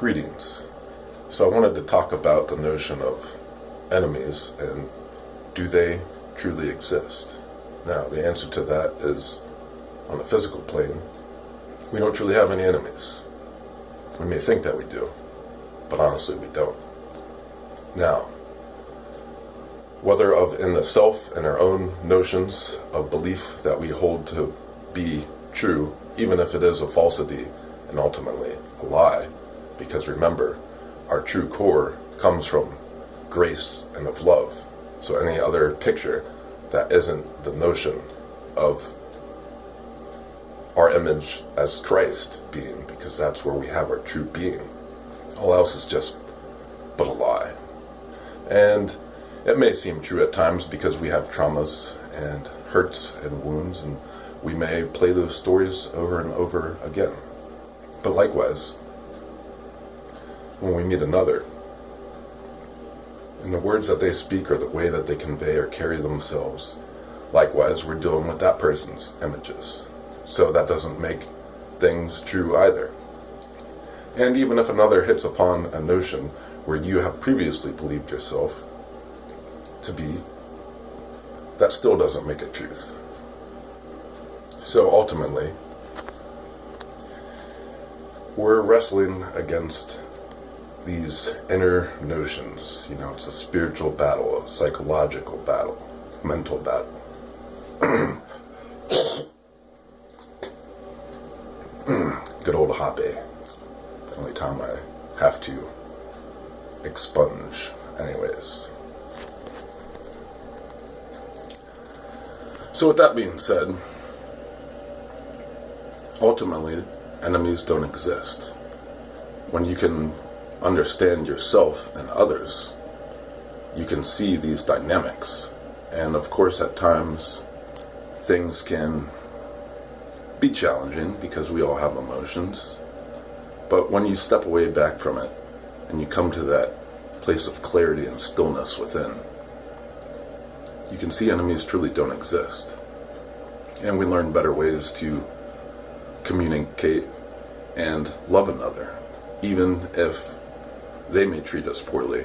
Greetings. So I wanted to talk about the notion of enemies and do they truly exist? Now, the answer to that is, on the physical plane, we don't truly have any enemies. We may think that we do, but honestly we don't. Now, whether in the self and our own notions of belief that we hold to be true, even if it is a falsity and ultimately a lie, because remember, our true core comes from grace and of love. So any other picture that isn't the notion of our image as Christ being, because that's where we have our true being. All else is just but a lie. And it may seem true at times because we have traumas and hurts and wounds, and we may play those stories over and over again. But likewise, when we meet another, and the words that they speak or the way that they convey or carry themselves, likewise, we're dealing with that person's images. So that doesn't make things true either. And even if another hits upon a notion where you have previously believed yourself to be, that still doesn't make it truth. So ultimately, we're wrestling against these inner notions. It's a spiritual battle, a psychological battle, mental battle. Good old Hape. The only time I have to expunge. Anyways. So with that being said, ultimately, enemies don't exist. When you can understand yourself and others, you can see these dynamics. And of course, at times, things can be challenging because we all have emotions. But when you step away back from it and you come to that place of clarity and stillness within, you can see enemies truly don't exist. And we learn better ways to communicate and love another. Even if they may treat us poorly,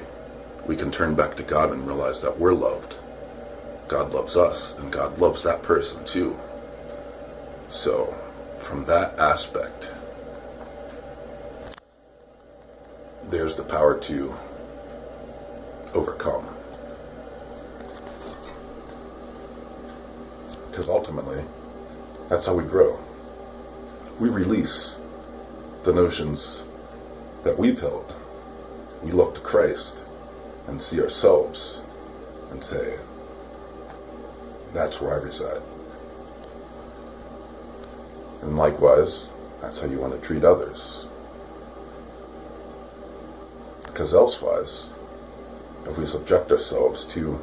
we can turn back to God and realize that we're loved. God loves us, and God loves that person too. So, from that aspect, there's the power to overcome. Because ultimately, that's how we grow. We release the notions that we've held. We look to Christ and see ourselves and say, that's where I reside. And likewise, that's how you want to treat others. Because elsewise, if we subject ourselves to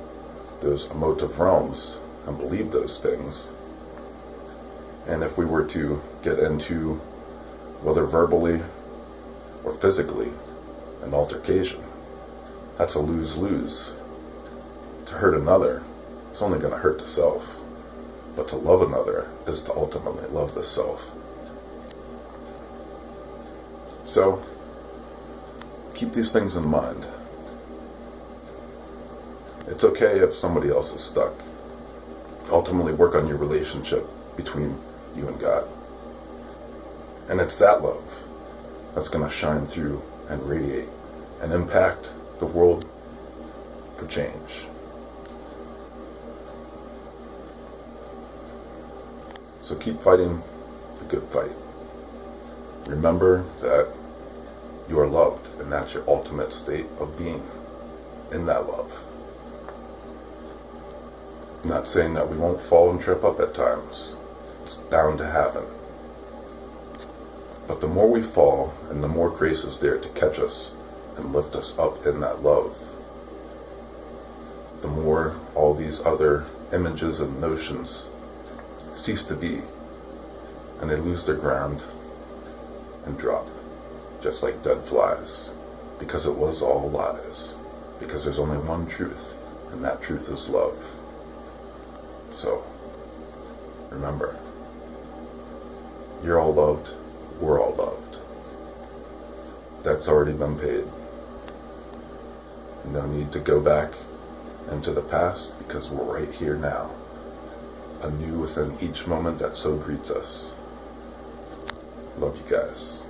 those emotive realms and believe those things, and if we were to get into, whether verbally or physically, an altercation, that's a lose-lose. To hurt another, it's only going to hurt the self. But to love another is to ultimately love the self. So, keep these things in mind. It's okay if somebody else is stuck. Ultimately work on your relationship between you and God. And it's that love that's going to shine through and radiate and impact the world for change. So keep fighting the good fight. Remember that you are loved, and that's your ultimate state of being, in that love. I'm not saying that we won't fall and trip up at times. It's bound to happen. But the more we fall, and the more grace is there to catch us and lift us up in that love, the more all these other images and notions cease to be, and they lose their ground and drop, just like dead flies, because it was all lies, because there's only one truth, and that truth is love. So, remember, you're all loved, we're all loved. That's already been paid. No need to go back into the past because we're right here now, anew within each moment that so greets us. Love you guys.